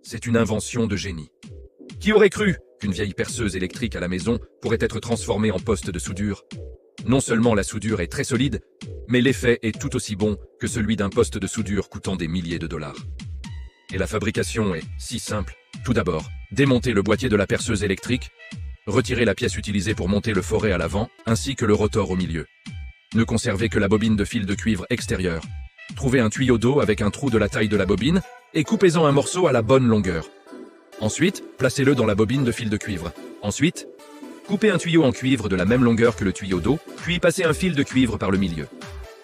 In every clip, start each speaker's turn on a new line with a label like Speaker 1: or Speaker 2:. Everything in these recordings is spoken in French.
Speaker 1: C'est une invention de génie. Qui aurait cru qu'une vieille perceuse électrique à la maison pourrait être transformée en poste de soudure? Non seulement la soudure est très solide, mais l'effet est tout aussi bon que celui d'un poste de soudure coûtant des milliers de dollars. Et la fabrication est si simple. Tout d'abord, démonter le boîtier de la perceuse électrique, retirer la pièce utilisée pour monter le forêt à l'avant, ainsi que le rotor au milieu. Ne conservez que la bobine de fil de cuivre extérieur. Trouvez un tuyau d'eau avec un trou de la taille de la bobine et coupez-en un morceau à la bonne longueur. Ensuite, placez-le dans la bobine de fil de cuivre. Ensuite, coupez un tuyau en cuivre de la même longueur que le tuyau d'eau, puis passez un fil de cuivre par le milieu.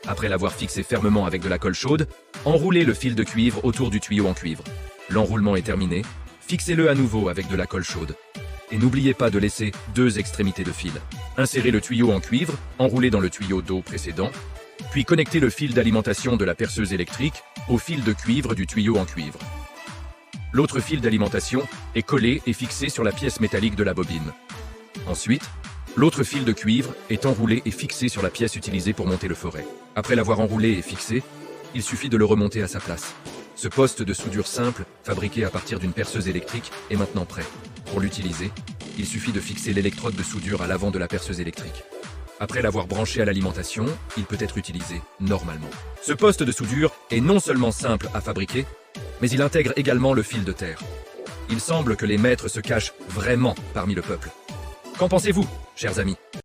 Speaker 1: Après l'avoir fixé fermement avec de la colle chaude, enroulez le fil de cuivre autour du tuyau en cuivre. L'enroulement est terminé, fixez-le à nouveau avec de la colle chaude. Et n'oubliez pas de laisser deux extrémités de fil. Insérez le tuyau en cuivre, enroulé dans le tuyau d'eau précédent, puis connectez le fil d'alimentation de la perceuse électrique au fil de cuivre du tuyau en cuivre. L'autre fil d'alimentation est collé et fixé sur la pièce métallique de la bobine. Ensuite, l'autre fil de cuivre est enroulé et fixé sur la pièce utilisée pour monter le forêt. Après l'avoir enroulé et fixé, il suffit de le remonter à sa place. Ce poste de soudure simple, fabriqué à partir d'une perceuse électrique, est maintenant prêt. Pour l'utiliser, il suffit de fixer l'électrode de soudure à l'avant de la perceuse électrique. Après l'avoir branché à l'alimentation, il peut être utilisé normalement. Ce poste de soudure est non seulement simple à fabriquer, mais il intègre également le fil de terre. Il semble que les maîtres se cachent vraiment parmi le peuple. Qu'en pensez-vous, chers amis ?